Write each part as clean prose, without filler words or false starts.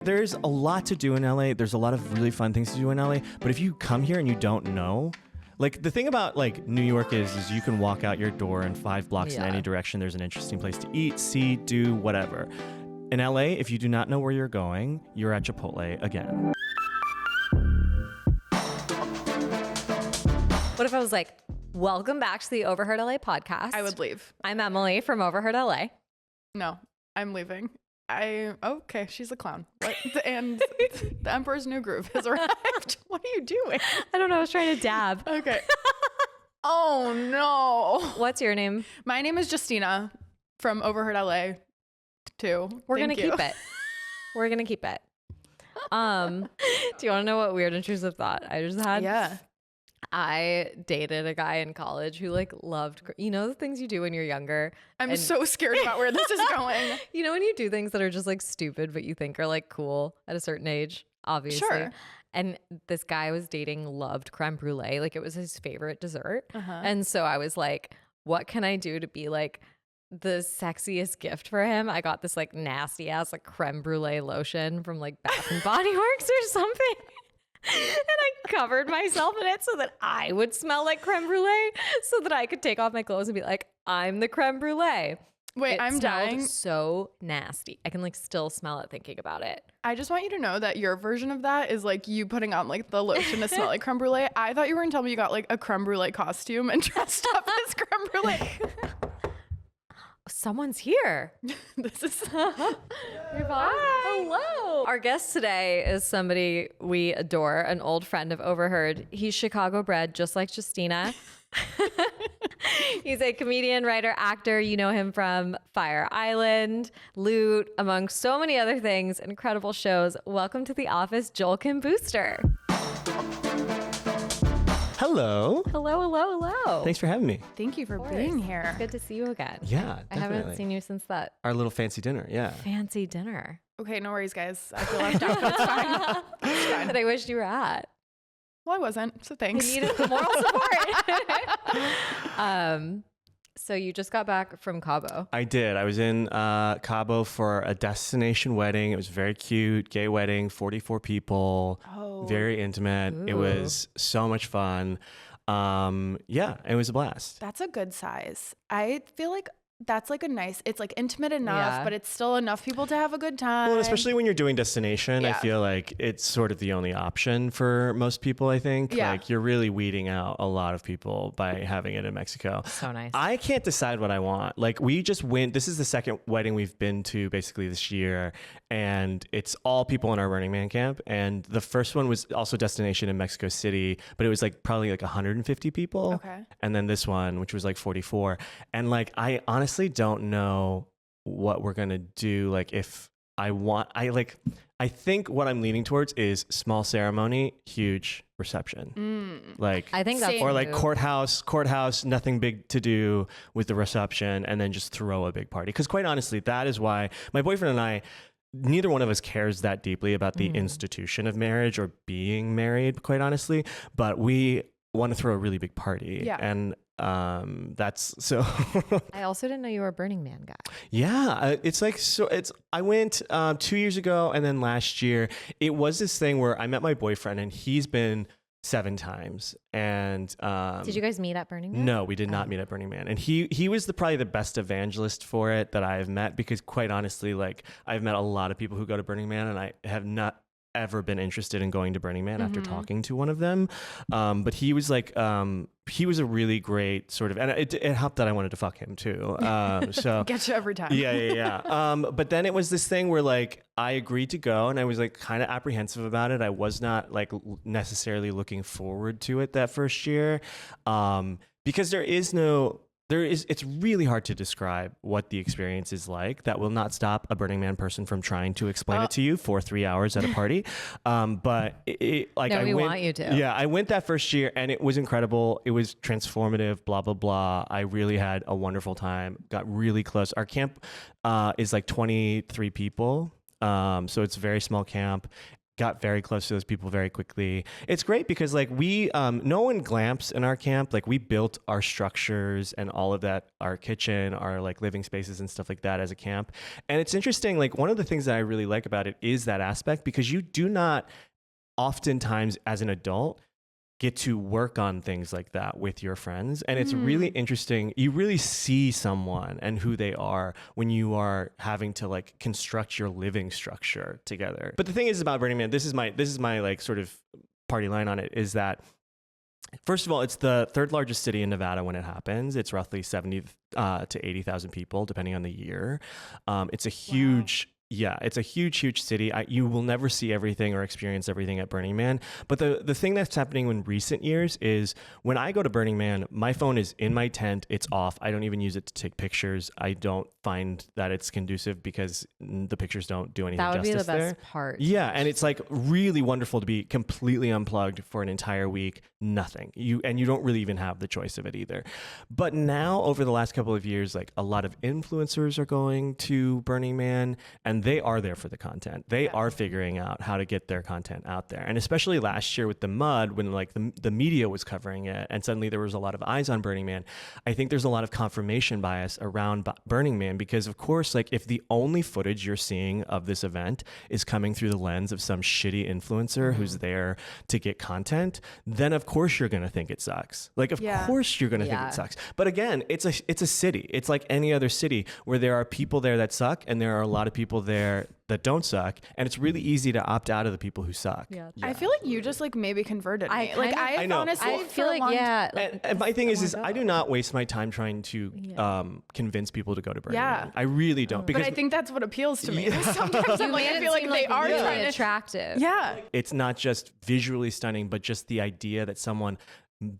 There's a lot to do in LA. There's a lot of really fun things to do in LA. But if you come here and you don't know, like the thing about like New York is you can walk out your door and 5 blocks in any direction. There's an interesting place to eat, see, do, whatever. In LA, if you do not know where you're going, you're at Chipotle again. What if I was like, welcome back to the Overheard LA podcast? I would leave. I'm Emily from Overheard LA. No, I'm leaving. Okay, she's a clown. What? And the Emperor's New Groove has arrived. What are you doing? I don't know. I was trying to dab. Okay. Oh, no. What's your name? My name is Justina from Overheard LA, too. We're going to keep it. We're going to keep it. Do you want to know what weird intrusive thought I just had? Yeah. I dated a guy in college who like loved, you know, the things you do when you're younger. I'm so scared about where this is going. You know, when you do things that are just like stupid, but you think are like cool at a certain age, obviously. Sure. And this guy I was dating loved creme brulee. Like it was his favorite dessert. And so I was like, what can I do to be like the sexiest gift for him? I got this like nasty ass like creme brulee lotion from like Bath and Body Works or something. And I covered myself in it so that I would smell like creme brulee, so that I could take off my clothes and be like, I'm the creme brulee. Wait, It I'm smelled dying. so nasty. I can like still smell it thinking about it. I just want you to know that your version of that is like you putting on like the lotion to smell like creme brulee. I thought you were going to tell me you got like a creme brulee costume and dressed up as creme brulee. Someone's here. This is... Hello. Our guest today is somebody we adore, an old friend of Overheard. He's Chicago bred, just like Justina. He's a comedian, writer, actor. You know him from Fire Island, Loot, among so many other things. Incredible shows. Welcome to the office, Joel Kim Booster. Hello. Hello, hello, hello. Thanks for having me. Thank you for being here. Good to see you again. Yeah, I definitely. haven't seen you since that Our little fancy dinner, yeah. fancy dinner Okay, no worries, guys. I feel left out, but it's fine. It's fine. that I wished you were at. Well, I wasn't, so I thanks. needed the moral support. So you just got back from Cabo. I did. I was in Cabo for a destination wedding. It was very cute, gay wedding, 44 people, very intimate. It was so much fun. Yeah, it was a blast. That's a good size. I feel like that's like a nice, it's like intimate enough, but it's still enough people to have a good time. Well, especially when you're doing destination, I Yeah. feel like it's sort of the only option for most people, I think. Yeah. Like you're really weeding out a lot of people by having it in Mexico. So nice. I can't decide what I want. Like we just went, this is the second wedding we've been to basically this year, and it's all people in our Burning Man camp. And the first one was also destination in Mexico City, but it was like probably like 150 people. Okay. And then this one, which was like 44. And like, I honestly don't know what we're going to do. Like if I think what I'm leaning towards is small ceremony, huge reception. Like I think that's or like the move. courthouse, nothing big to do with the reception, and then just throw a big party. Because quite honestly, that is why my boyfriend and I, neither one of us cares that deeply about the institution of marriage or being married, quite honestly, but we want to throw a really big party. Yeah. And that's so I also didn't know you were a Burning Man guy. yeah, it's like, so it's, I went 2 years ago, and then last year it was this thing where I met my boyfriend, and he's been 7 times. And Did you guys meet at Burning Man? no, we did not meet at Burning Man. And he was probably the best evangelist for it that I have met, because quite honestly, like I've met a lot of people who go to Burning Man, and I have not ever been interested in going to Burning Man after talking to one of them. But he was like, he was a really great sort of, and it helped that I wanted to fuck him too. So Get you every time. yeah. But then it was this thing where like I agreed to go, and I was like kind of apprehensive about it. I was not like necessarily looking forward to it that first year, because it's really hard to describe what the experience is like. That will not stop a Burning Man person from trying to explain it to you for 3 hours at a party. But like No, I we went, want you to. Yeah, I went that first year, and it was incredible. It was transformative, blah, blah, blah. I really had a wonderful time, got really close. Our camp is like 23 people. So it's a very small camp. got very close to those people very quickly. It's great because like we, no one glamps in our camp. Like we built our structures and all of that, our kitchen, our like living spaces and stuff like that as a camp. And it's interesting. Like one of the things that I really like about it is that aspect, because you do not oftentimes as an adult get to work on things like that with your friends. And it's really interesting. You really see someone and who they are when you are having to like construct your living structure together. But the thing is about Burning Man, this is my like sort of party line on it, is that first of all, it's the third largest city in Nevada when it happens. It's roughly 70 to 80,000 people, depending on the year. It's a huge... Yeah, it's a huge city. You will never see everything or experience everything at Burning Man. But the thing that's happening in recent years is when I go to Burning Man, my phone is in my tent. It's off. I don't even use it to take pictures. I don't find that it's conducive because the pictures don't do anything That would justice be the there. best part. Yeah, and it's like really wonderful to be completely unplugged for an entire week. Nothing. You don't really even have the choice of it either. But now over the last couple of years, like a lot of influencers are going to Burning Man, and they are there for the content. They are figuring out how to get their content out there. And especially last year with the mud, when like the media was covering it and suddenly there was a lot of eyes on Burning Man, I think there's a lot of confirmation bias around Burning Man, because of course, like if the only footage you're seeing of this event is coming through the lens of some shitty influencer who's there to get content, then of course you're going to think it sucks. Like of course you're going to think it sucks. But again, it's a city. It's like any other city where there are people there that suck and there are a lot of people there that don't suck, and it's really easy to opt out of the people who suck. I feel like you just like maybe converted me. I know. honestly I feel like And my thing is I do not waste my time trying to convince people to go to Burning Man. I really don't, because but I think that's what appeals to me. Sometimes I'm like, I feel like they are really trying to attractive. Yeah. it's not just visually stunning, but just the idea that someone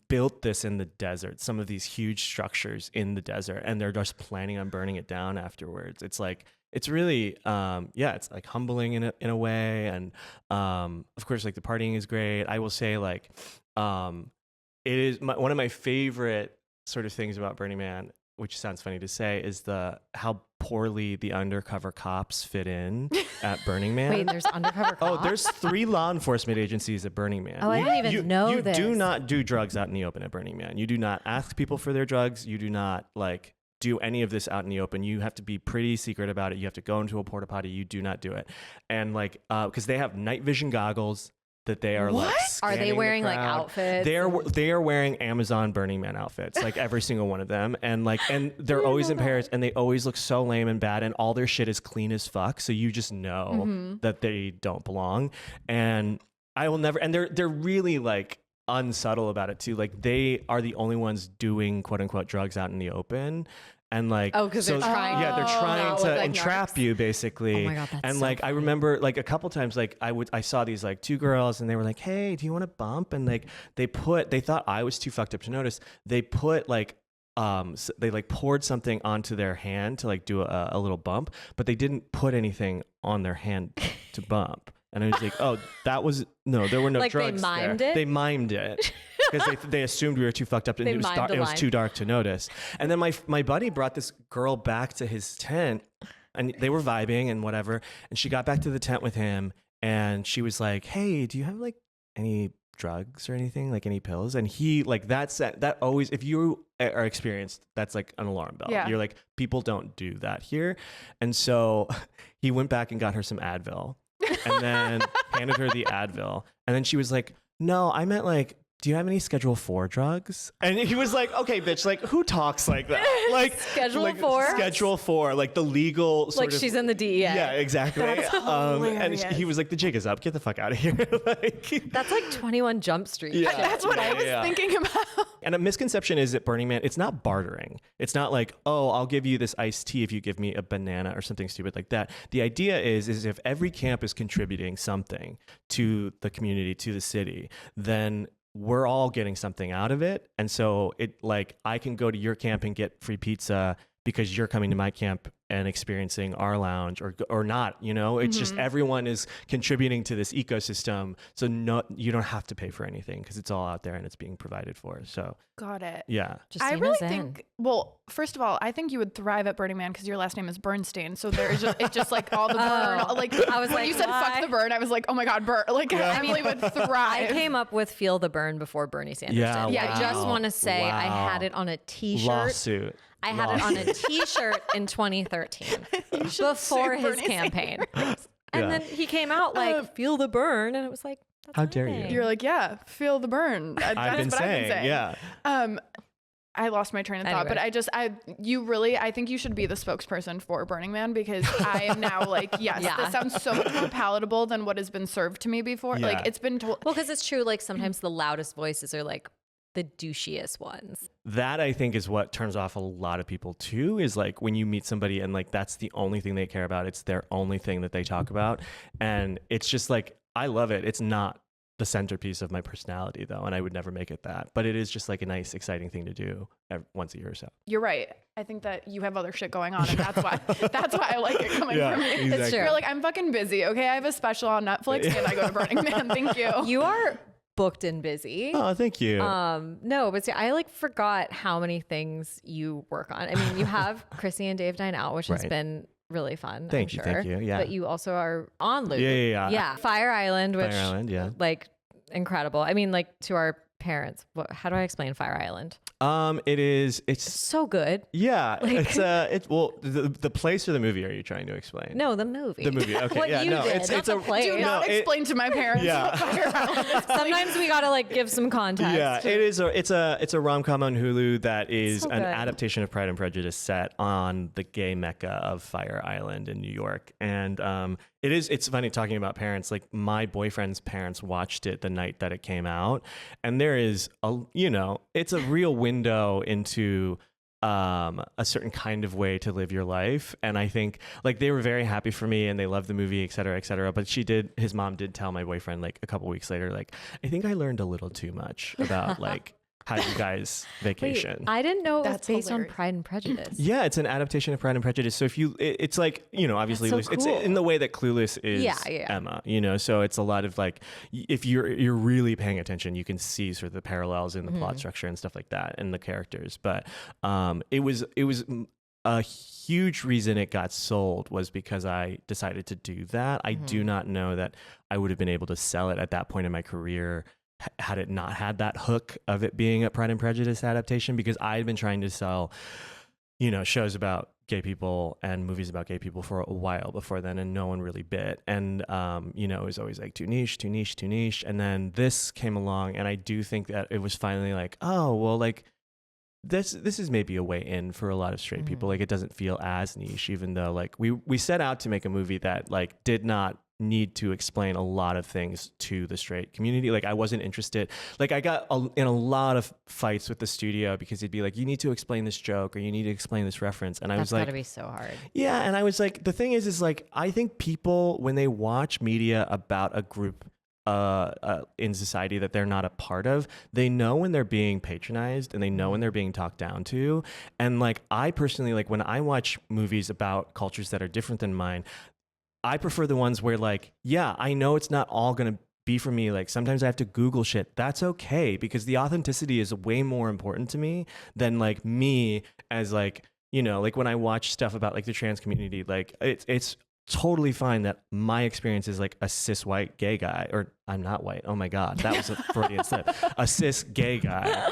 built this in the desert, some of these huge structures in the desert, and they're just planning on burning it down afterwards. It's like, it's really, it's like humbling in a way. And of course, like the partying is great. I will say like, it is one of my favorite sort of things about Burning Man, which sounds funny to say, is how poorly the undercover cops fit in at Burning Man. Wait, there's undercover cops? Oh, there's 3 law enforcement agencies at Burning Man. Oh, I didn't even know this. You do not do drugs out in the open at Burning Man. You do not ask people for their drugs. You do not like do any of this out in the open. You have to be pretty secret about it. You have to go into a porta potty. You do not do it. And like, because they have night vision goggles that they are like Are they wearing like outfits? They are wearing Amazon Burning Man outfits, like every single one of them, and they're always in pairs, and they always look so lame and bad, and all their shit is clean as fuck. So you just know that they don't belong. And I will never. And they're really like unsubtle about it too. Like they are the only ones doing quote unquote drugs out in the open. And like, because they're trying. Yeah, they're trying to like entrap you basically. Oh my God, that's and so like, funny. I remember like a couple times, like I saw these like 2 girls, and they were like, "Hey, do you want to bump?" And like they thought I was too fucked up to notice. They put like, they like poured something onto their hand to like do a little bump, but they didn't put anything on their hand to bump. And I was like, oh, there were no Like they drugs mimed there. it? They mimed it. Because they assumed we were too fucked up and They it was mimed the it was line. too dark to notice. And then my buddy brought this girl back to his tent, and they were vibing and whatever. And she got back to the tent with him, and she was like, "Hey, do you have like any drugs or anything, like any pills?" And he like that always, if you are experienced, that's like an alarm bell. Yeah. You're like, people don't do that here. And so he went back and got her some Advil, and then handed her the Advil, and then she was like, "No, I meant like, do you have any Schedule 4 drugs?" And he was like, "Okay, bitch, like who talks like that? Like Schedule 4? Schedule 4, like the legal sort Like of, she's in the DEA. Yeah, exactly. That's And hilarious. he was like, "The jig is up. Get the fuck out of here." Like, That's like 21 Jump Street. Yeah. shit. That's what I was Yeah. thinking about. and a misconception is at Burning Man, it's not bartering. It's not like, "Oh, I'll give you this iced tea if you give me a banana," or something stupid like that. The idea is if every camp is contributing something to the community, to the city, then we're all getting something out of it. And so it like, I can go to your camp and get free pizza because you're coming to my camp and experiencing our lounge or not, you know, it's just everyone is contributing to this ecosystem. So you don't have to pay for anything because it's all out there and it's being provided for. So got it. Yeah. I really think, well, first of all, I think you would thrive at Burning Man because your last name is Bernstein. So there's just, it's just like all the burn. Like I was when you said fuck the burn, I was like, oh my God, burn. Like Emily would thrive. I came up with feel the burn before Bernie Sanders did. Yeah, I just want to say I had it on a t-shirt. Lawsuit. I had it on a t-shirt in 2013 before his Bernie campaign. And then he came out like, feel the burn. And it was like, that's how dare you? You're like, yeah, feel the burn. That's I've been what saying, I've been saying. Yeah. I lost my train of thought, but I think you should be the spokesperson for Burning Man because I am now like, yes, this sounds so much more palatable than what has been served to me before. Yeah. Like it's been told. Well, because it's true. Like sometimes the loudest voices are like the douchiest ones. That I think is what turns off a lot of people too, is like when you meet somebody and like that's the only thing they care about. It's their only thing that they talk about. And it's just like, I love it. It's not the centerpiece of my personality though, and I would never make it that, but it is just like a nice exciting thing to do once a year or so. You're right. I think that you have other shit going on and that's why I like it coming from you. Exactly. It's true. You're like, I'm fucking busy. Okay. I have a special on Netflix and I go to Burning Man. Thank you. You are booked and busy. Oh, thank you. No, but see, I like forgot how many things you work on. I mean, you have Chrissy and Dave Dine Out, which has been really fun. Thank you. Yeah. But you also are on Loop. Yeah. Fire Island, which like incredible. I mean, like to our parents, how do I explain Fire Island? It's so good. Yeah. Like, well, the place or the movie are you trying to explain? No, the movie. The movie. Okay. What Yeah. you No, did, it's a place. Do not explain to my parents what Fire Island is. Sometimes we gotta like give some context. Yeah, it is. It's a rom-com on Hulu that is So an good. adaptation of Pride and Prejudice set on the gay mecca of Fire Island in New York. And it's funny talking about parents. Like my boyfriend's parents watched it the night that it came out, and there is it's a real window into a certain kind of way to live your life. And I think like they were very happy for me and they loved the movie, et cetera, et cetera. But his mom did tell my boyfriend like a couple weeks later, like, I think I learned a little too much about like how you guys vacation. Wait, I didn't know it was That's based hilarious. on Pride and Prejudice. Yeah, it's an adaptation of Pride and Prejudice. So if it's like, obviously That's so it's cool. in the way that Clueless is Emma, so it's a lot of like, if you're really paying attention, you can see sort of the parallels in the plot structure and stuff like that and the characters. But it was a huge reason it got sold was because I decided to do that. I do not know that I would have been able to sell it at that point in my career had it not had that hook of it being a Pride and Prejudice adaptation, because I had been trying to sell, shows about gay people and movies about gay people for a while before then, and no one really bit. And, it was always like too niche. And then this came along, and I do think that it was finally like, oh, well, like this is maybe a way in for a lot of straight people. Like it doesn't feel as niche, even though like we set out to make a movie that like did not need to explain a lot of things to the straight community. Like I wasn't interested. Like I got in a lot of fights with the studio because he'd be like, you need to explain this joke or you need to explain this reference. And I was like, that's gotta be so hard. Yeah. And I was like, the thing is like, I think people, when they watch media about a group in society that they're not a part of, they know when they're being patronized and they know when they're being talked down to. And like, I personally, like when I watch movies about cultures that are different than mine, I prefer the ones where like, yeah, I know it's not all going to be for me. Like sometimes I have to Google shit. That's okay, because the authenticity is way more important to me than like me as like, like when I watch stuff about like the trans community, like it's totally fine that my experience is like a cis white gay guy, or I'm not white. Oh my God, that was a Freudian slip. A cis gay guy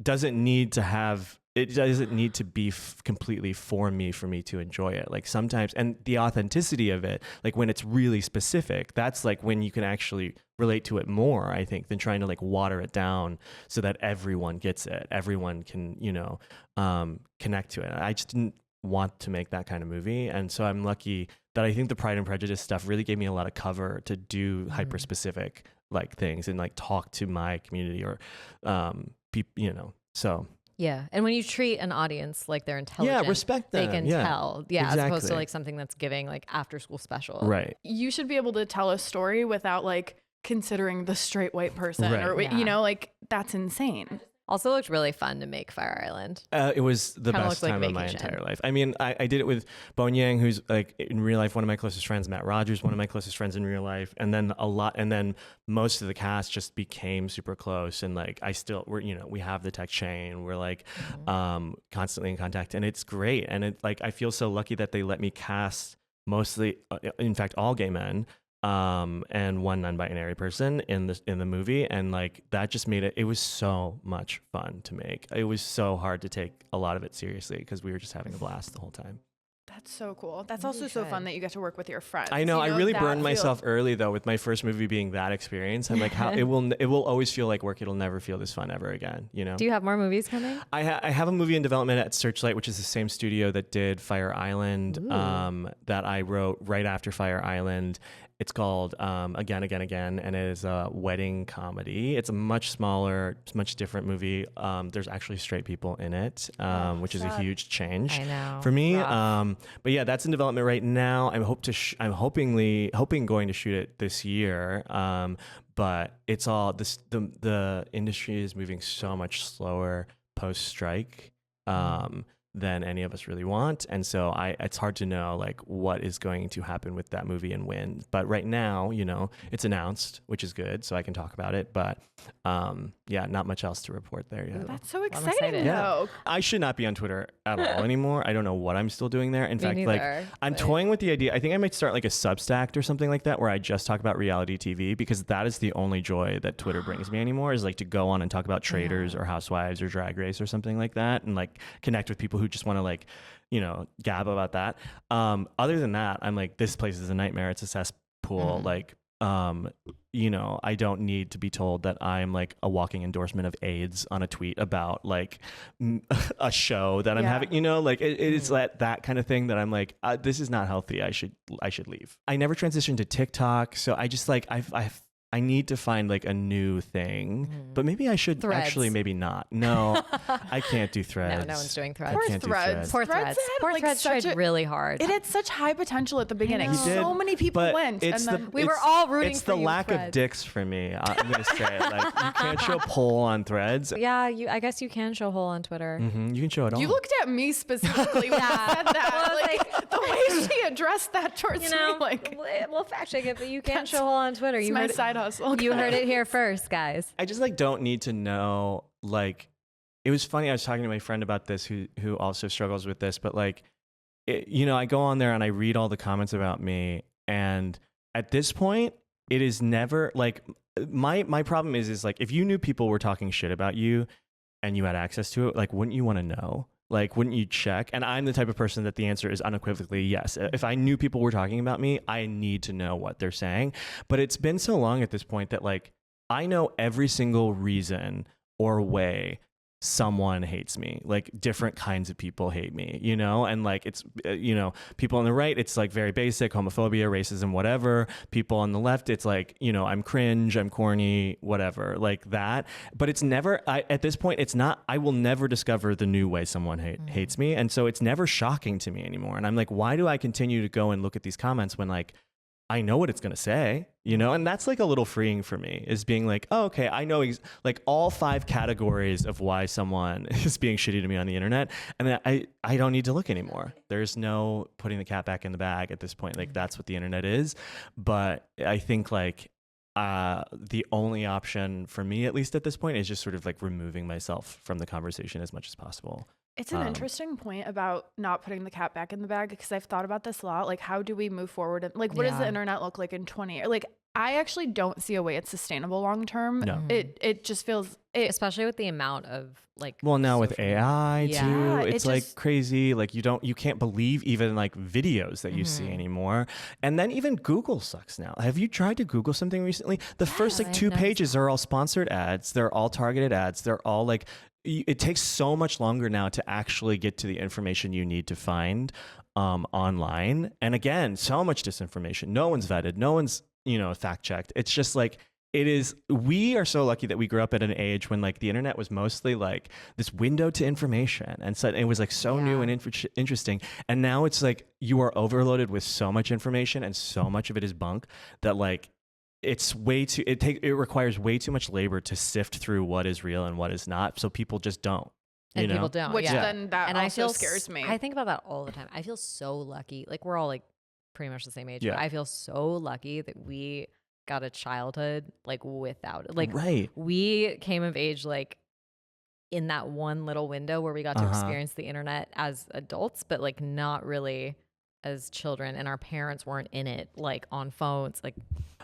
doesn't need to be completely for me to enjoy it. Like sometimes, and the authenticity of it, like when it's really specific, that's like when you can actually relate to it more, I think, than trying to like water it down so that everyone gets it. Everyone can, connect to it. I just didn't want to make that kind of movie. And so I'm lucky that I think the Pride and Prejudice stuff really gave me a lot of cover to do hyper specific like things and like talk to my community or people, so. Yeah. And when you treat an audience like they're intelligent, yeah, respect them. They can tell. Yeah. Exactly. As opposed to like something that's giving like after school special. Right. You should be able to tell a story without like considering the straight white person or, Yeah. like that's insane. Also looked really fun to make Fire Island. It was the Kinda best looked like time of my vacation. entire life. I mean, I did it with Bon Yang, who's like in real life one of my closest friends, Matt Rogers, one of my closest friends in real life, and then most of the cast just became super close. And like we have the tech chain. We're like constantly in contact, and it's great. And it like I feel so lucky that they let me cast mostly, in fact, all gay men. And one non-binary person in the movie, and like that just made it was so much fun to make. It was so hard to take a lot of it seriously because we were just having a blast the whole time. That's so cool. That's also so fun that you get to work with your friends. I know. I really burned myself early though with my first movie being that experience. I'm like, how it will always feel like work. It'll never feel this fun ever again. You know. Do you have more movies coming? I have a movie in development at Searchlight, which is the same studio that did Fire Island. That I wrote right after Fire Island. It's called Again, Again, Again, and it is a wedding comedy. It's a much smaller, much different movie. There's actually straight people in it, which is a huge change for me. But yeah, that's in development right now. I'm hoping going to shoot it this year. But it's all the industry is moving so much slower post-strike. Than any of us really want. And so it's hard to know like what is going to happen with that movie and when. But right now, it's announced, which is good. So I can talk about it. But not much else to report there yet. That's so exciting though. I should not be on Twitter at all anymore. I don't know what I'm still doing there. In fact, I'm toying with the idea. I think I might start like a Substack or something like that where I just talk about reality TV, because that is the only joy that Twitter brings me anymore, is like to go on and talk about Traders or Housewives or Drag Race or something like that, and like connect with people who just want to like, gab about that. Other than that, I'm like, this place is a nightmare. It's a cesspool. Like, I don't need to be told that I'm like a walking endorsement of AIDS on a tweet about like a show that I'm having, like it's that kind of thing that I'm like, this is not healthy. I should leave. I never transitioned to TikTok. So I just like, I need to find like a new thing, but maybe I should actually, maybe not. No, I can't do Threads. No one's doing Threads. Poor Threads. Poor Threads. Poor Threads tried really hard. It had such high potential at the beginning. So many people went, and then we were all rooting for you. It's the lack of dicks for me. I'm gonna say it. Like, you can't show pole on Threads. Yeah, I guess you can show hole on Twitter. You can show it all. You looked at me specifically when you said that. Like the way she addressed that towards me. Like, we'll fact check it, but you can't show hole on Twitter. It's my side hustle. You heard it here first, guys. I just like don't need to know. Like, it was funny. I was talking to my friend about this, who also struggles with this. But like, I go on there and I read all the comments about me, and at this point, it is never like my problem is like, if you knew people were talking shit about you and you had access to it, like, wouldn't you want to know? Like, wouldn't you check? And I'm the type of person that the answer is unequivocally yes. If I knew people were talking about me, I need to know what they're saying. But it's been so long at this point that like, I know every single reason or way someone hates me. Like, different kinds of people hate me, and like, it's, people on the right, it's like very basic homophobia, racism, whatever. People on the left, it's like, I'm cringe, I'm corny, whatever, like that. But it's never, at this point, it's not, I will never discover the new way someone hates me. And so it's never shocking to me anymore. And I'm like, why do I continue to go and look at these comments when like, I know what it's going to say, and that's like a little freeing for me, is being like, oh, okay, I know like all 5 categories of why someone is being shitty to me on the internet. And I don't need to look anymore. There's no putting the cat back in the bag at this point. Like, that's what the internet is. But I think like, the only option for me, at least at this point, is just sort of like removing myself from the conversation as much as possible. It's an interesting point about not putting the cat back in the bag, because I've thought about this a lot. Like, how do we move forward? And like, what does the internet look like in 20 years? Like, I actually don't see a way it's sustainable long term. No. It just feels, especially with the amount of like. Well, now with AI too, it's like crazy. Like, you can't believe even like videos that you see anymore. And then even Google sucks now. Have you tried to Google something recently? The first like 2 pages are all sponsored ads. They're all targeted ads. They're all like, it takes so much longer now to actually get to the information you need to find online. And again, so much disinformation. No one's vetted. No one's, fact checked. It's just like, we are so lucky that we grew up at an age when like the internet was mostly like this window to information, and so it was like so new and interesting. And now it's like you are overloaded with so much information, and so much of it is bunk that like it's it requires way too much labor to sift through what is real and what is not. So people just don't. And people don't. Which then that and also scares me. I think about that all the time. I feel so lucky. Like we're all like pretty much the same age. Yeah. But I feel so lucky that we got a childhood like without it. Like Right. we came of age like in that one little window where we got to experience the internet as adults, but like not really as children, and our parents weren't in it like on phones. Like,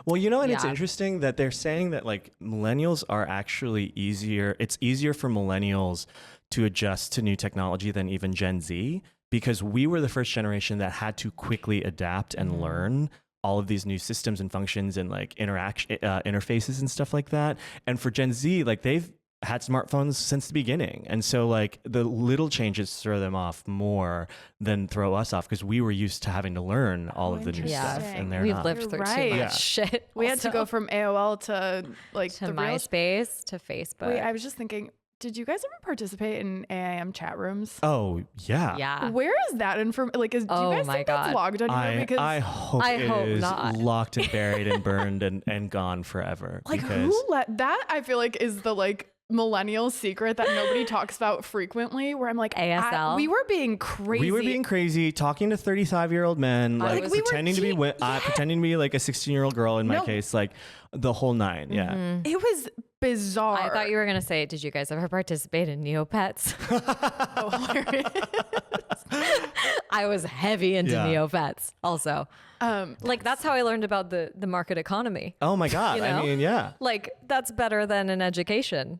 well, you know, and it's interesting that they're saying that like millennials are actually easier. It's easier for millennials to adjust to new technology than even Gen Z, because we were the first generation that had to quickly adapt and learn all of these new systems and functions and like interfaces and stuff like that. And for Gen Z, like they've had smartphones since the beginning. And so like the little changes throw them off more than throw us off, because we were used to having to learn all of the new stuff, and they're we've not. lived through Right. too much shit. We had to go from AOL to like to the real MySpace to Facebook. Wait, I was just thinking, did you guys ever participate in AIM chat rooms? Oh yeah. Yeah. Where is that information? Like, do you guys think that's logged on here? Because I hope I it hope is not. locked and buried and burned and gone forever. like because who let that? I feel like is the like millennial secret that nobody talks about frequently, where I'm like, ASL. we were being crazy. we were being crazy, talking to 35-year-old men, like we were pretending to be pretending to be like a 16-year-old girl in my No. case, like the whole nine. Yeah. It was bizarre. I thought you were gonna say, did you guys ever participate in Neopets? Oh, hilarious. I was heavy into Yeah. Neopets also. Like that's how I learned about the market economy. Oh my God. You I know? mean, yeah. Like that's better than an education.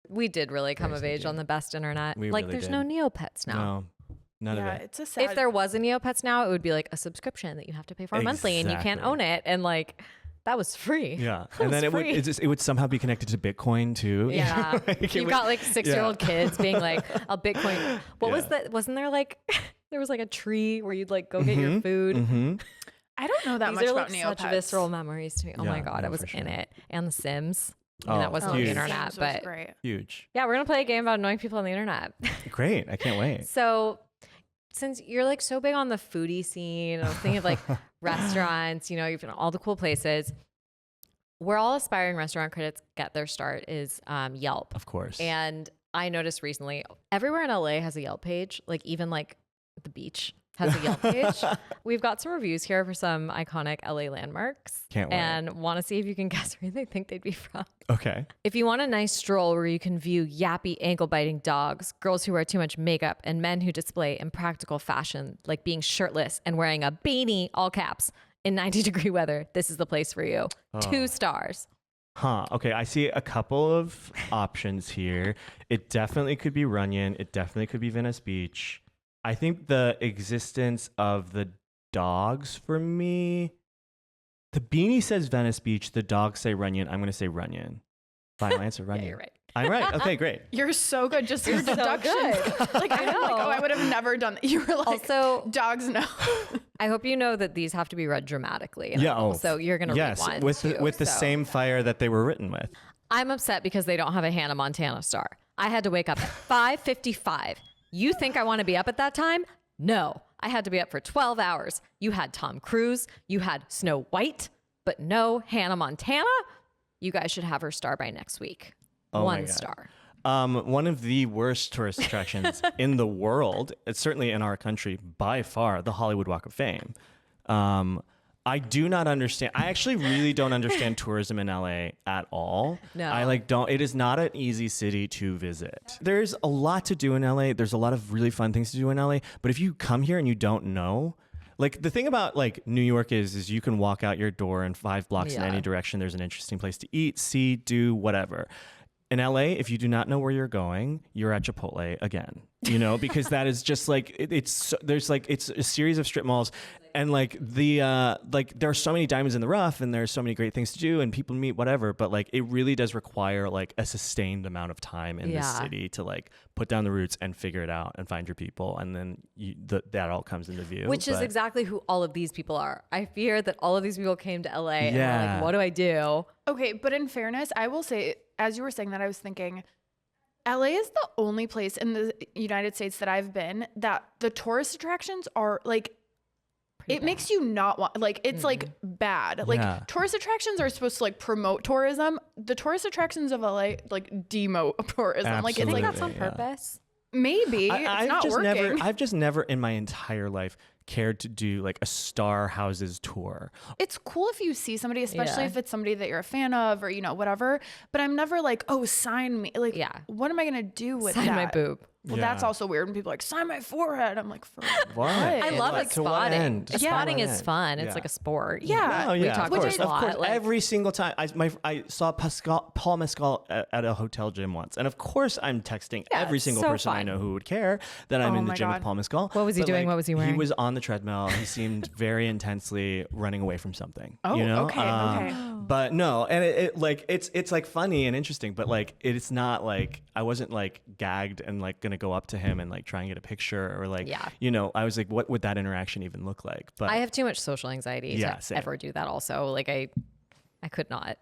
We did really come of age on the best internet. We like really there's did. no Neopets now. No, none Yeah, of it. it's a sad. If there was a Neopets now, it would be like a subscription that you have to pay for monthly and you can't Exactly. own it. And like that was free. Yeah. That And then was free. it would somehow be connected to Bitcoin too. Yeah. Like, it You've would- got like 6-year-old kids being like a Bitcoin. What was Yeah. that? Wasn't there like, there was like a tree where you'd like go get your food. Mhm. I don't know that These much are about like Neopets. such visceral memories to me. Oh my Yeah, God, no, I was for in sure. it. And The Sims. I mean, Oh, that wasn't on huge. the internet, Sims was but great. Huge. yeah, we're gonna play a game about annoying people on the internet. Great. I can't wait. So, since you're like so big on the foodie scene, I was thinking of like restaurants. You know, you've been all the cool places. Where all aspiring restaurant critics get their start is Yelp. Of course. And I noticed recently, everywhere in LA has a Yelp page. Like even like the beach has a Yelp page. We've got some reviews here for some iconic LA landmarks. Can't wait. And want to see if you can guess where they think they'd be from. Okay. If you want a nice stroll where you can view yappy, ankle-biting dogs, girls who wear too much makeup, and men who display impractical fashion, like being shirtless and wearing a beanie, all caps, in 90-degree weather, this is the place for you. 2 stars. Huh. Okay. I see a couple of options here. It definitely could be Runyon. It definitely could be Venice Beach. I think the existence of the dogs for me. The beanie says Venice Beach. The dogs say Runyon. I'm going to say Runyon. Final answer, Runyon. Yeah, you're right. I'm right. Okay, great. You're so good. Just your deduction. Like I'm like, oh, I would have never done that. You were like, Also, dogs no. I hope you know that these have to be read dramatically. Yeah. Oh, So you're going to read one. with too, the so. same fire that they were written with. I'm upset because they don't have a Hannah Montana star. I had to wake up at 5:55. You think I want to be up at that time? No. I had to be up for 12 hours. You had Tom Cruise. You had Snow White. But no Hannah Montana. You guys should have her star by next week. Oh my 1 God. star. One of the worst tourist attractions in the world, it's certainly in our country by far, the Hollywood Walk of Fame. I do not understand. I actually really don't understand tourism in LA at all. No. I don't. It is not an easy city to visit. There's a lot to do in LA. There's a lot of really fun things to do in LA. But if you come here and you don't know, like the thing about like New York is you can walk out your door and 5 blocks in Yeah. any direction. There's an interesting place to eat, see, do whatever. In LA, if you do not know where you're going, you're at Chipotle again, you know, because that is just like, it's a series of strip malls, and like there are so many diamonds in the rough, and there's so many great things to do and people meet, whatever. But like, it really does require like a sustained amount of time in this city to like put down the roots and figure it out and find your people. And then that all comes into view. Which is exactly who all of these people are. I fear that all of these people came to LA and were Yeah. like, what do I do? Okay, but in fairness, I will say, as you were saying that, I was thinking, LA is the only place in the United States that I've been that the tourist attractions are like it makes you not want, like, it's like bad. Like tourist attractions are supposed to like promote tourism. The tourist attractions of LA like demote tourism. Absolutely. Like it's like that's on purpose. Maybe it's not working. I've just never in my entire life cared to do like a star houses tour. It's cool if you see somebody, especially if it's somebody that you're a fan of or, you know, whatever. But I'm never like, oh, sign me. Like, what am I going to do with that? Sign my boob. Well, that's also weird when people are like, sign my forehead. I'm like, for what? I love like To what spotting. end? Spotting is fun. It's like a sport. Yeah. Oh, We talk about it a lot. Of course, Like, every single time I saw Paul Mescal at a hotel gym once, and of course I'm texting every it's single so person I fun. know who would care that I'm in the my gym God. with Paul Mescal. What was he But, doing? like, What was he wearing? He was on the treadmill. He seemed very intensely running away from something. Oh, you know? okay. But no, and it like it's like funny and interesting, but like it's not like I wasn't like gagged and like gonna go up to him and like try and get a picture or like you know, I was like, what would that interaction even look like? But I have too much social anxiety to same. ever do that. Also, like I could not.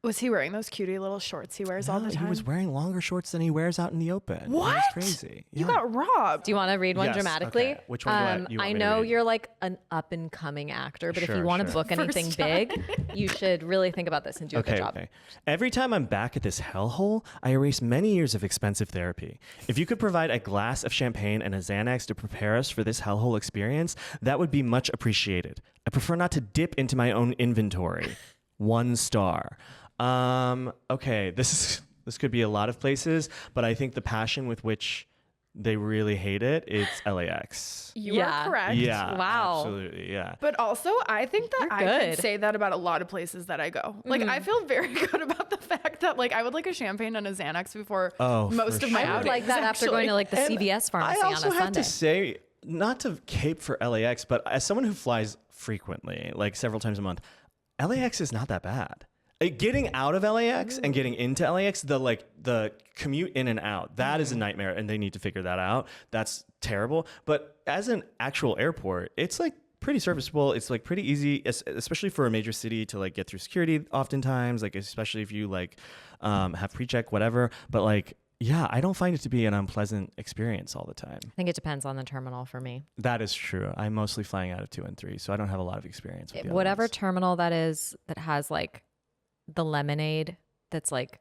Was he wearing those cutie little shorts he wears all the time? He was wearing longer shorts than he wears out in the open. What? It was crazy. You got robbed. Do you want to read one Yes, dramatically? okay. Which one do you want I me to know read? you're like an up and coming actor, but if Sure, you want to sure. book anything big, you should really think about this and do a good job. Okay. Every time I'm back at this hellhole, I erase many years of expensive therapy. If you could provide a glass of champagne and a Xanax to prepare us for this hellhole experience, that would be much appreciated. I prefer not to dip into my own inventory. 1 star. Okay, this could be a lot of places, but I think the passion with which they really hate it, it's LAX. You are correct. Yeah. Wow. Absolutely. Yeah. But also, I think that You're I good. could say that about a lot of places that I go. Like, I feel very good about the fact that, like, I would like a champagne and a Xanax before most for of my sure. I would like that after going to like the CVS pharmacy I on a also have Sunday. to say, not to cape for LAX, but as someone who flies frequently, like several times a month, LAX is not that bad. Getting out of LAX and getting into LAX, the commute in and out, that is a nightmare, and they need to figure that out. That's terrible. But as an actual airport, it's like pretty serviceable. It's like pretty easy, especially for a major city to like get through security oftentimes, like especially if you like have pre-check, whatever. But like, yeah, I don't find it to be an unpleasant experience all the time. I think it depends on the terminal for me. That is true. I'm mostly flying out of 2 and 3, so I don't have a lot of experience with the other Whatever ones. terminal that is that has like the lemonade that's like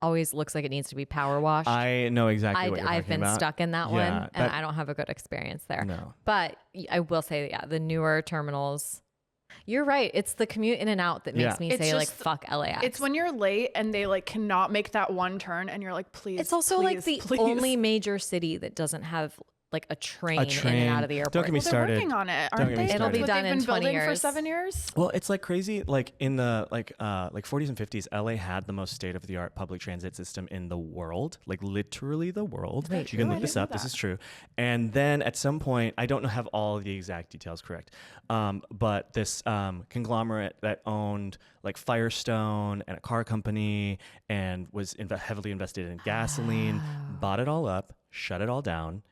always looks like it needs to be power washed. I know exactly what you're I've talking been about. stuck in that Yeah, one, and I don't have a good experience there. No. But I will say, yeah, the newer terminals. You're right. It's the commute in and out that makes me It's say like just- fuck LAX. It's when you're late and they like cannot make that one turn and you're like, please. It's also like the please. only major city that doesn't have like a train in and out of the airport. Don't get me They're started. working on it, Don't aren't get me they? It'll be That's what done they've in been 20 building for years. 7 years. Well, it's like crazy. Like in the like 40s and 50s, LA had the most state of the art public transit system in the world, like literally the world. Wait, you can I look this didn't know up. This that. is true. And then at some point, I don't have all of the exact details correct, but this conglomerate that owned like Firestone and a car company and was heavily invested in gasoline, bought it all up, shut it all down,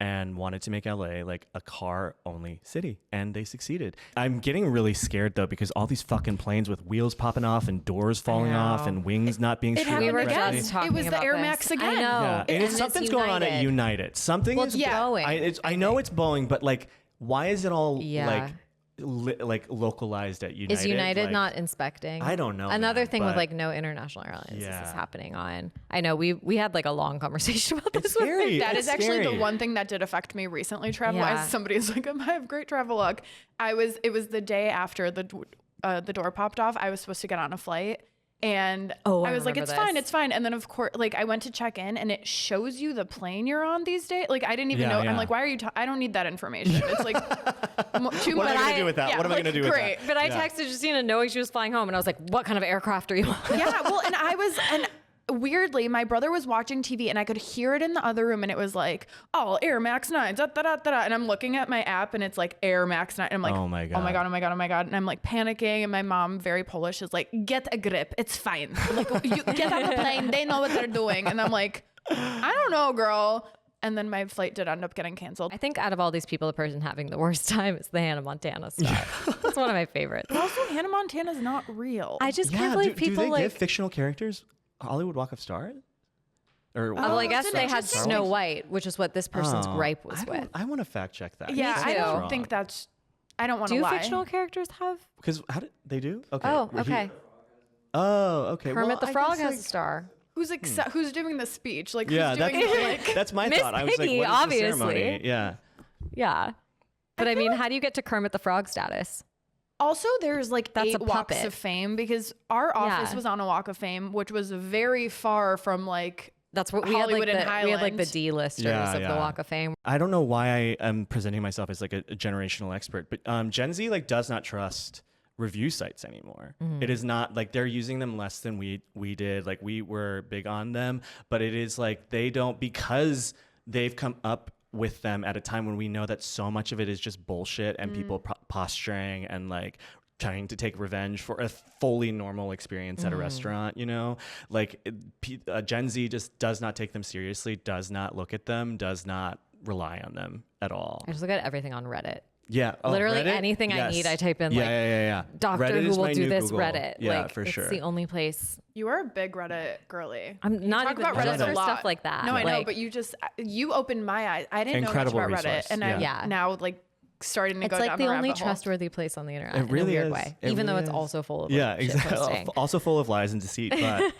and wanted to make LA like a car-only city, and they succeeded. I'm getting really scared though because all these fucking planes with wheels popping off and doors falling off and wings not being It straight. happened were again. just talking It was the about Air this. Max I again. know. Yeah, and it's something's going on at United. Something Well, is it's Boeing. I know it's Boeing, but like, why is it all Yeah. like localized at United? Is United Like, not inspecting? I don't know, Another man, thing with but- like no international airlines this is Yeah. happening on. I know we had like a long conversation about this. It's scary. That It's is actually scary. the one thing that did affect me recently, travel. Yeah. As somebody's like, I have great travel luck. It was the day after the door popped off. I was supposed to get on a flight. And I I was like, remember it's fine, this. it's fine. And then of course, like I went to check in and it shows you the plane you're on these days. Like I didn't even Yeah, know. yeah. I'm like, why are you, I don't need that information. It's like too What much. am I gonna do with that? Yeah, What am I like, gonna do with great. that? But I Yeah. texted Justina knowing she was flying home, and I was like, "What kind of aircraft are you on?" Yeah, well, and weirdly, my brother was watching TV and I could hear it in the other room and it was like, oh, Air Max 9, da, da, da, da, da. And I'm looking at my app and it's like Air Max 9. And I'm like, Oh my oh my God. God, oh my God, oh my God. And I'm like panicking. And my mom, very Polish, is like, get a grip. It's fine. Like, you get on the plane. They know what they're doing. And I'm like, I don't know, girl. And then my flight did end up getting canceled. I think out of all these people, the person having the worst time is the Hannah Montana star. That's one of my favorites. But also, Hannah Montana's not real. I just Yeah, can't believe do people they like. give fictional characters Hollywood Walk of Stars? Or Well, I Oh, guess that's they had interesting. Snow White, which is what this person's gripe was with. I want to fact check that. yeah, Me I too. don't think that's I don't want to Do lie. fictional characters have? Because how did they do? Okay. Oh, okay. Okay. Kermit the I Frog guess, has like, a star. Who's doing the speech? Like, Yeah, who's doing the, like, that's my Miss thought. I was like, Piggy, what is the obviously. ceremony? Yeah. Yeah. But I mean, how do you get to Kermit the Frog status? Also, there's like That's 8 a walks puppet. of fame because our office was on a walk of fame, which was very far from like That's what we Hollywood had. and We had like the Highland. D-listers Yeah, of yeah. the Walk of Fame. I don't know why I am presenting myself as like a generational expert, but Gen Z like does not trust review sites anymore. It is not like they're using them less than we did. Like we were big on them, but it is like they don't, because they've come up with them at a time when we know that so much of it is just bullshit and people posturing and like trying to take revenge for a fully normal experience at a restaurant, you know? Like Gen Z just does not take them seriously, does not look at them, does not rely on them at all. I just look at everything on Reddit. Yeah. Oh, Literally Reddit? anything I Yes. need, I type in Yeah. doctor Reddit who is will my do new this Google. Reddit. Yeah, like, for it's sure. the only place. you are a big Reddit girly. I'm not Talk even about Reddit just a for lot. stuff like that. No, I know, Like, but you opened my eyes. I didn't Incredible know much about resource. Reddit, and Yeah. I'm now like starting to it's go like down the the only rabbit hole. trustworthy place on the internet It really in a weird is. way, It even though really it's is. also full of Yeah, shit exactly. posting. Also full of lies and deceit. But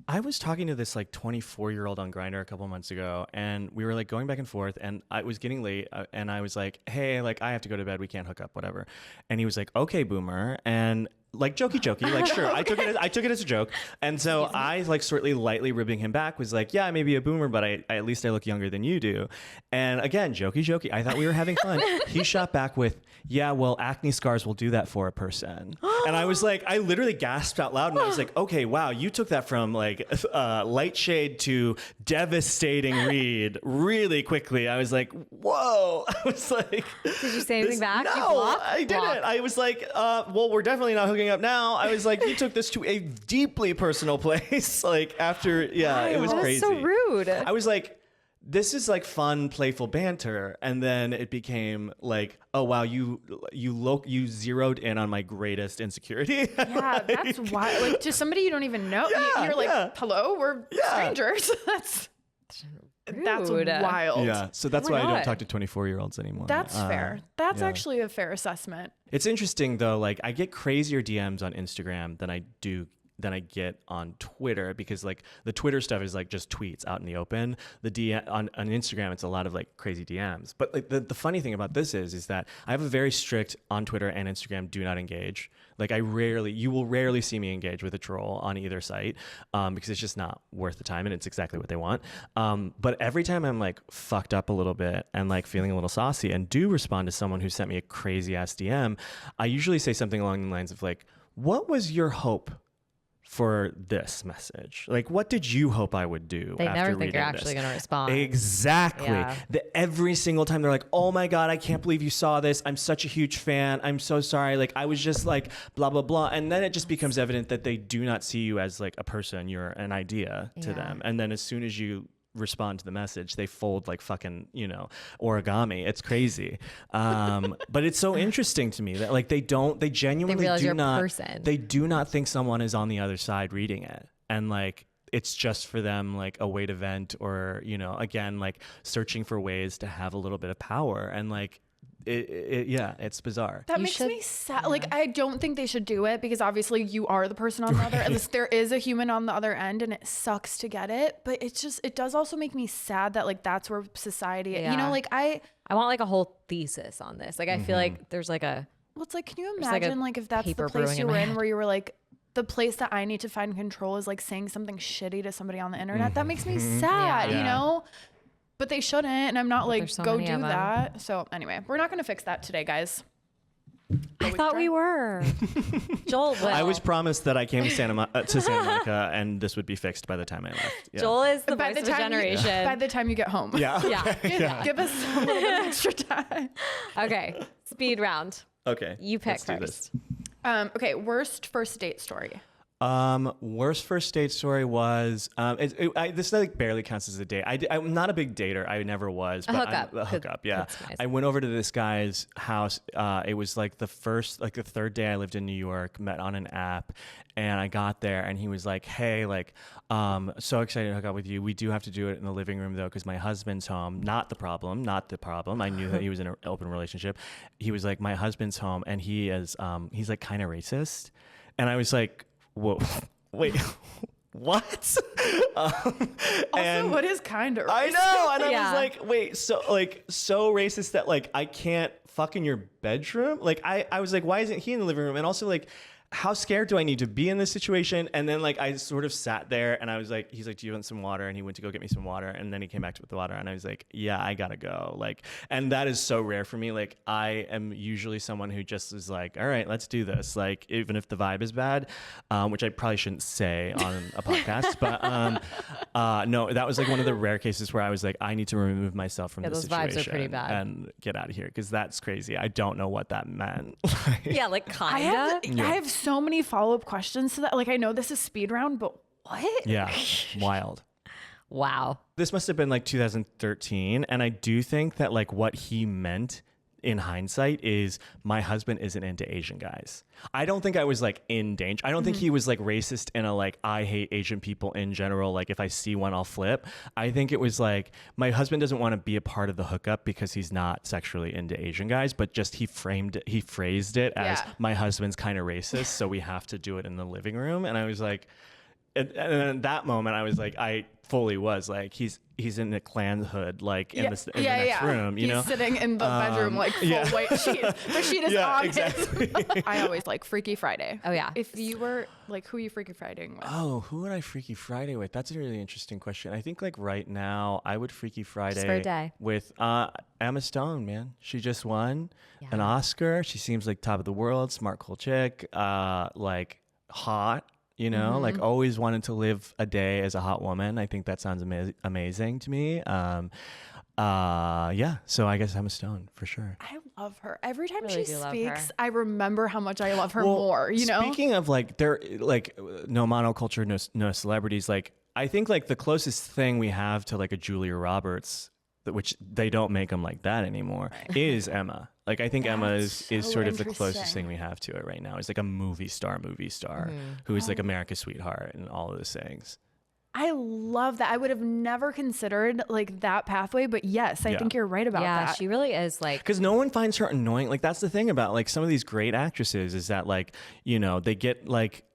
I was talking to this like 24-year-old on Grindr a couple months ago, and we were like going back and forth, and I was getting late, and I was like, hey, like I have to go to bed, we can't hook up, whatever. And he was like, okay, boomer. And like jokey, like sure. I took it as a joke. And so I like slightly lightly ribbing him back was like, yeah, I may be a boomer, but I at least I look younger than you do. And again, jokey. I thought we were having fun. He shot back with, yeah, well, acne scars will do that for a person. And I was like, I literally gasped out loud, and I was like, okay, wow, you took that from like light shade to devastating read really quickly. I was like, whoa. I was like, Did you say anything back? You No, blocked? I didn't. Blocked. I was like, well, we're definitely not hooking up now. I was like, you took this to a deeply personal place. Like after, it was That is crazy. so rude. I was like, this is like fun, playful banter, and then it became like, oh wow, you zeroed in on my greatest insecurity. Yeah, that's why. Like to somebody you don't even know, you're like, hello, we're strangers. That's Rude. wild. Yeah, so that's Oh my why I don't God. talk to 24-year-olds anymore. That's fair. That's yeah. actually a fair assessment. It's interesting though, like I get crazier DMs on Instagram than I get on Twitter, because like the Twitter stuff is like just tweets out in the open. The DM on Instagram, it's a lot of like crazy DMs. But like the funny thing about this is that I have a very strict on Twitter and Instagram do not engage. Like you will rarely see me engage with a troll on either site, because it's just not worth the time, and it's exactly what they want. But every time I'm like fucked up a little bit and like feeling a little saucy and do respond to someone who sent me a crazy ass DM, I usually say something along the lines of like, what was your hope for this message? Like, what did you hope I would do? They after never think reading you're actually this? going to respond. Exactly. Yeah. Every single time they're like, oh my God, I can't believe you saw this. I'm such a huge fan. I'm so sorry. Like, I was just like, blah, blah, blah. And then it just becomes evident that they do not see you as like a person. You're an idea to Yeah. them. And then as soon as you respond to the message, they fold like fucking, origami. It's crazy. But it's so interesting to me that like they genuinely realize do you're a not, person. they do not think someone is on the other side reading it. And like, it's just for them like a way to vent, or, again, like searching for ways to have a little bit of power. And like, it's bizarre. That You makes should- me sad. Like, I don't think they should do it because obviously you are the person on the other end. There is a human on the other end, and it sucks to get it. But it does also make me sad that like that's where society, Yeah. like I want like a whole thesis on this. Like I feel like there's like a well, it's like, can you There's, like, a imagine like if that's the paper place brewing you in were my in head. where you were like, the place that I need to find control is like saying something shitty to somebody on the internet. That makes me sad, Yeah. But they shouldn't, and I'm not like, there's so go many do of them. that. So anyway, we're not gonna fix that today, guys. I thought we were. Joel will. I was promised that I came to Santa Monica and this would be fixed by the time I left. Yeah. Joel is the By voice the of a time generation. by the time you get home. Yeah. Yeah. Give us a little bit of extra time. Okay. Speed round. Okay. You pick let's do first. this. Okay, worst first date story. Worst first date story was this like barely counts as a date. I'm not a big dater. I never was. But a hookup. Yeah. Nice. I went over to this guy's house. It was like the third day I lived in New York. Met on an app, and I got there, and he was like, "Hey, like, so excited to hook up with you. We do have to do it in the living room though, because my husband's home. Not the problem. I knew that he was in an open relationship. He was like, my husband's home, and he's like kind of racist, and I was like." Whoa, wait, what? Also, what is kind of racist? I know, and I was like, wait, so racist that like I can't fuck in your bedroom? Like I was like, why isn't he in the living room? And also like, how scared do I need to be in this situation? And then like I sort of sat there and I was like, he's like, do you want some water? And he went to go get me some water, and then he came back with the water, and I was like, yeah, I gotta go. Like, and that is so rare for me. Like I am usually someone who just is like, all right, let's do this. Like even if the vibe is bad, which I probably shouldn't say on a podcast, but no, that was like one of the rare cases where I was like, I need to remove myself from this situation. Those vibes are pretty bad. And get out of here, because that's crazy. I don't know what that meant. Yeah, like kinda. I have so many follow-up questions to that. Like I know this is speed round, but what? Yeah, wild. Wow. This must have been like 2013, and I do think that like what he meant in hindsight is my husband isn't into Asian guys. I don't think I was like in danger. I don't think he was like racist in a like I hate Asian people in general. Like if I see one, I'll flip. I think it was like my husband doesn't want to be a part of the hookup because he's not sexually into Asian guys, but just he phrased it as my husband's kind of racist, so we have to do it in the living room. And I was like, and in that moment, I was like, I fully was like, he's in a Klan hood, like in the next room, you know? He's sitting in the bedroom, like full white sheet. The sheet is on exactly. I always like Freaky Friday. Oh yeah. If you were like, who are you Freaky Fridaying with? Oh, who would I Freaky Friday with? That's a really interesting question. I think like right now, I would Freaky Friday just for a day. With Emma Stone, man. She just won an Oscar. She seems like top of the world, smart, cool chick, like hot. You know, like always wanted to live a day as a hot woman. I think that sounds amazing to me. Yeah, so I guess Emma Stone for sure. I love her. Every time Really she do love speaks, her. I remember how much I love her more, you know? Speaking of like, there, like no monoculture, no celebrities, like I think like the closest thing we have to like a Julia Roberts, which they don't make them like that anymore, is Emma. Like I think Emma is sort of the closest thing we have to it right now. It's like a movie star who is like America's sweetheart and all of those things. I love that. I would have never considered like that pathway, but yes, I think you're right about that. Yeah, she really is like, because no one finds her annoying. Like that's the thing about like some of these great actresses is that like, you know, they get like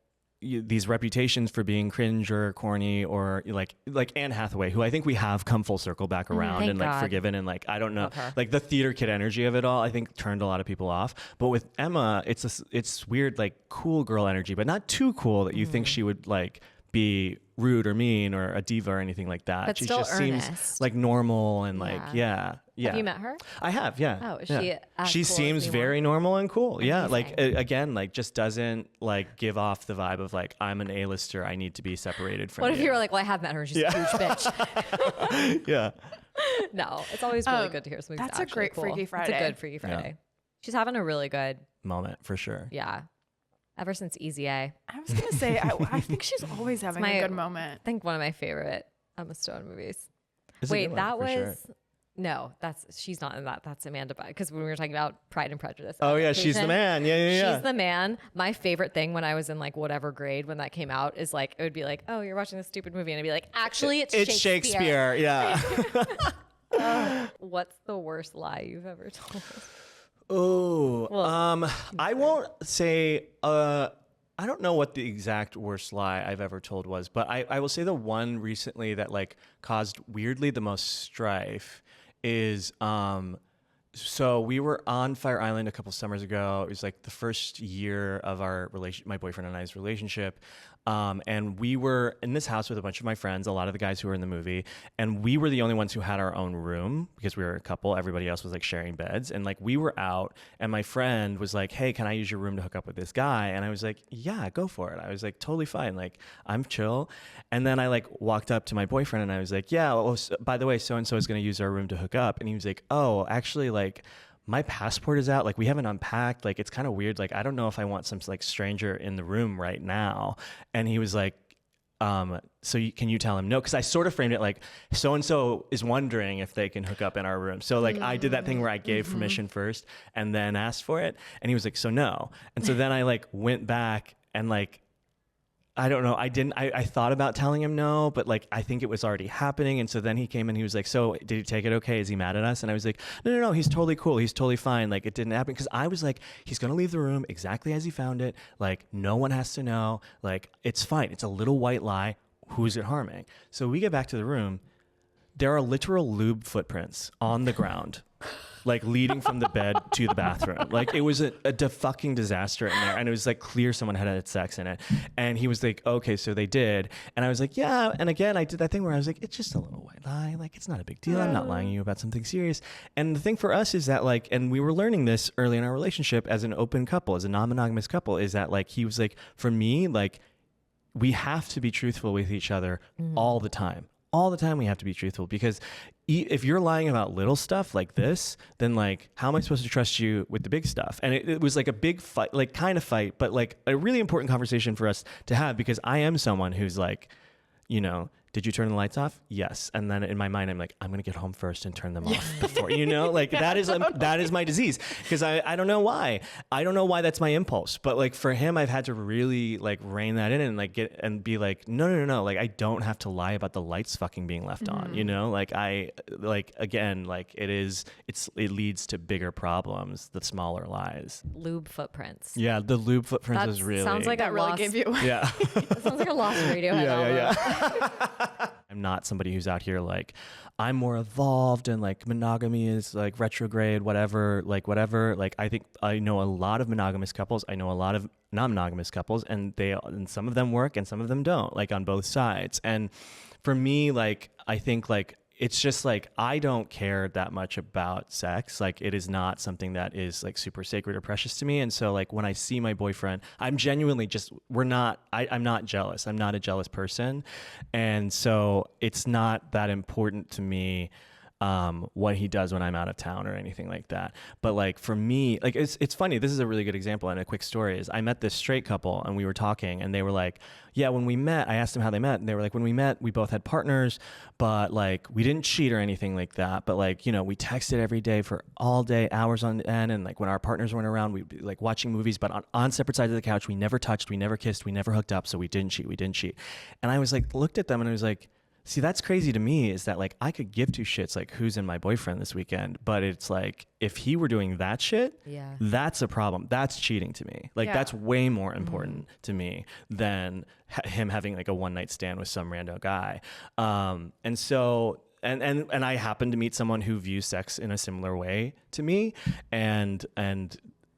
these reputations for being cringe or corny or like Anne Hathaway, who I think we have come full circle back around and like forgiven, and like I don't know, like the theater kid energy of it all I think turned a lot of people off. But with Emma, it's weird, like cool girl energy, but not too cool that you think she would like be rude or mean or a diva or anything like that. But She still just earnest. seems like normal and like yeah. Have you met her? I have, yeah. Oh, is yeah. she as She cool as seems we very want? normal and cool. Yeah, like Amazing. again, like just doesn't like give off the vibe of like I'm an A-lister. I need to be separated from. What if you were like, well, I have met her and she's a huge bitch? Yeah. No, it's always really good to hear something. That's a great cool. Freaky Friday. It's a good Freaky Friday. She's having a really good Moment for sure. yeah. Ever since Easy A. I was going to say, I think she's always having a good moment. I think one of my favorite Emma Stone movies. It's a good Wait, one, that for was sure. no, she's not in that. That's Amanda Bynes, because when we were talking about Pride and Prejudice. Oh yeah, she's the man. Yeah. She's the man. My favorite thing when I was in like whatever grade when that came out is like it would be like, oh, you're watching this stupid movie, and I'd be like, actually, it's Shakespeare. Yeah. What's the worst lie you've ever told? Oh, I won't say. I don't know what the exact worst lie I've ever told was, but I will say the one recently that like caused weirdly the most strife is so we were on Fire Island a couple summers ago. It was like the first year of our my boyfriend and I's relationship. And we were in this house with a bunch of my friends, a lot of the guys who were in the movie, and we were the only ones who had our own room because we were a couple. Everybody else was like sharing beds, and like we were out, and my friend was like, "Hey, can I use your room to hook up with this guy?" And I was like, "Yeah, go for it." I was like, "Totally fine. Like, I'm chill." And then I like walked up to my boyfriend and I was like, "Yeah, well, by the way, so and so is going to use our room to hook up," and he was like, "Oh, actually, like." my passport is out. Like, we haven't unpacked. Like, it's kind of weird. Like, I don't know if I want some like stranger in the room right now. And he was like, can you tell him no? Because I sort of framed it like, so-and-so is wondering if they can hook up in our room. So like I did that thing where I gave permission first and then asked for it. And he was like, so no. And so then I like went back and like, I don't know. I thought about telling him no, but like, I think it was already happening. And so then he came and he was like, so did he take it okay? Is he mad at us? And I was like, no, he's totally cool. He's totally fine. Like, it didn't happen. Cause I was like, he's going to leave the room exactly as he found it. Like, no one has to know. Like, it's fine. It's a little white lie. Who's it harming? So we get back to the room. There are literal lube footprints on the ground, like leading from the bed to the bathroom. Like, it was a fucking disaster in there. And it was like clear someone had sex in it. And he was like, okay, so they did. And I was like, yeah. And again, I did that thing where I was like, it's just a little white lie. Like, it's not a big deal. I'm not lying to you about something serious. And the thing for us is that like, and we were learning this early in our relationship as an open couple, as a non-monogamous couple, is that like, he was like, for me, like, we have to be truthful with each other all the time. All the time we have to be truthful, because if you're lying about little stuff like this, then like, how am I supposed to trust you with the big stuff? And it was like a big fight, like kind of fight, but like a really important conversation for us to have, because I am someone who's like, you know, did you turn the lights off? Yes. And then in my mind, I'm like, I'm going to get home first and turn them off before, you know, like that is my disease. Cause I don't know why. I don't know why that's my impulse, but like for him, I've had to really like rein that in and like be like, no. Like, I don't have to lie about the lights fucking being left on, you know, like again, like it leads to bigger problems, the smaller lies. Lube footprints. Yeah. The lube footprints is really. Sounds like that really gave you. Yeah. It sounds like a lost Radiohead album. Yeah. I'm not somebody who's out here like, I'm more evolved and like monogamy is like retrograde, whatever. Like, I think I know a lot of monogamous couples. I know a lot of non-monogamous couples, and some of them work and some of them don't, like on both sides. And for me, like, I think like, it's just like, I don't care that much about sex. Like, it is not something that is like super sacred or precious to me. And so like, when I see my boyfriend, I'm genuinely just, I'm not jealous. I'm not a jealous person. And so it's not that important to me what he does when I'm out of town or anything like that. But like, for me, like, it's funny. This is a really good example, and a quick story is I met this straight couple and we were talking, and they were like, yeah, when we met, I asked them how they met, and they were like, when we met, we both had partners, but like, we didn't cheat or anything like that. But like, you know, we texted every day for all day, hours on end. And like, when our partners weren't around, we'd be like watching movies, but on separate sides of the couch. We never touched, we never kissed, we never hooked up. So we didn't cheat. And I was like, looked at them and I was like, see, that's crazy to me, is that like, I could give two shits like who's in my boyfriend this weekend, but it's like, if he were doing that shit, that's a problem. That's cheating to me. Like, that's way more important to me than him having like a one night stand with some rando guy. And so, and I happen to meet someone who views sex in a similar way to me. And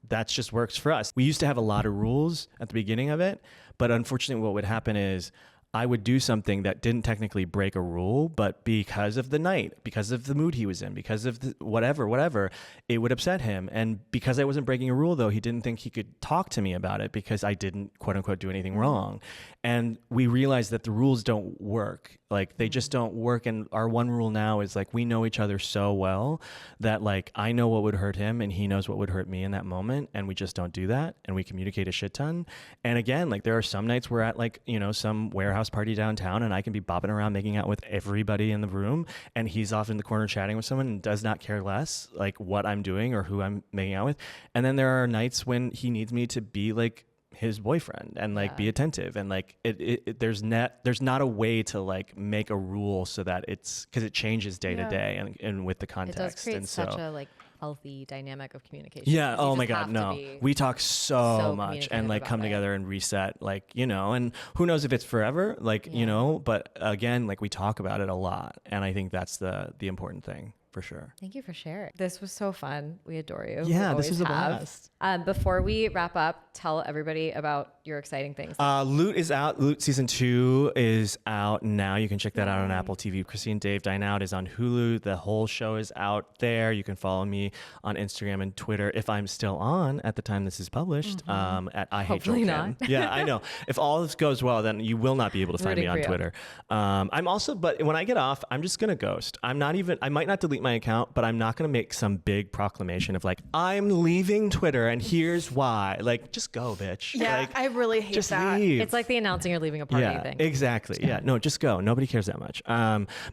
that just works for us. We used to have a lot of rules at the beginning of it, but unfortunately what would happen is I would do something that didn't technically break a rule, but because of the night, because of the mood he was in, because of the whatever, it would upset him. And because I wasn't breaking a rule, though, he didn't think he could talk to me about it because I didn't, quote unquote, do anything wrong. And we realized that the rules don't work. Like, they just don't work. And our one rule now is like, we know each other so well that like, I know what would hurt him and he knows what would hurt me in that moment. And we just don't do that. And we communicate a shit ton. And again, like, there are some nights we're at like, you know, some warehouse party downtown and I can be bopping around making out with everybody in the room, and he's off in the corner chatting with someone and does not care less like what I'm doing or who I'm making out with. And then there are nights when he needs me to be like his boyfriend and like be attentive, and like there's not a way to like make a rule so that it's, because it changes day to day and with the context. It does create and such a like healthy dynamic of communication. Yeah. Oh my God. No, we talk so much and like come together and reset, like, you know, and who knows if it's forever, like, you know, but again, like, we talk about it a lot. And I think that's the important thing. For sure. Thank you for sharing. This was so fun. We adore you. Yeah, this was a blast. Before we wrap up, tell everybody about your exciting things. Loot is out. Loot season 2 is out now. You can check that out on Apple TV. Chrissy and Dave Dine Out is on Hulu. The whole show is out there. You can follow me on Instagram and Twitter if I'm still on at the time this is published. At I Hate Joel Kim. Yeah, I know. If all this goes well, then you will not be able to find me on Twitter. I'm also, but when I get off, I'm just gonna ghost. I might not delete delete my account, but I'm not going to make some big proclamation of like, I'm leaving Twitter and here's why. Like, just go, bitch. Yeah, like, I really hate just that. leave. It's like the announcing you're leaving a party thing. Exactly. Yeah, no, just go. Nobody cares that much.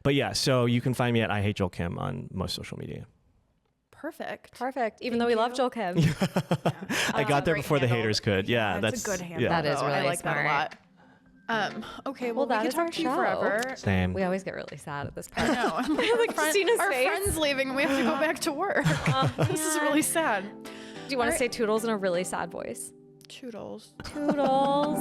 But yeah, so you can find me at I Hate Joel Kim on most social media. Perfect. Even though we love Joel Kim. I got there before the handle. haters could. Yeah, that's a good handle. Yeah. That is really I like smart. that a lot. Okay, well, that we is could our talk to you show. forever. Same. We always get really sad at this part. No, Like Christina's our face. friend's leaving and we have to go back to work. This is really sad. Do you want to say toodles in a really sad voice? Toodles. Toodles.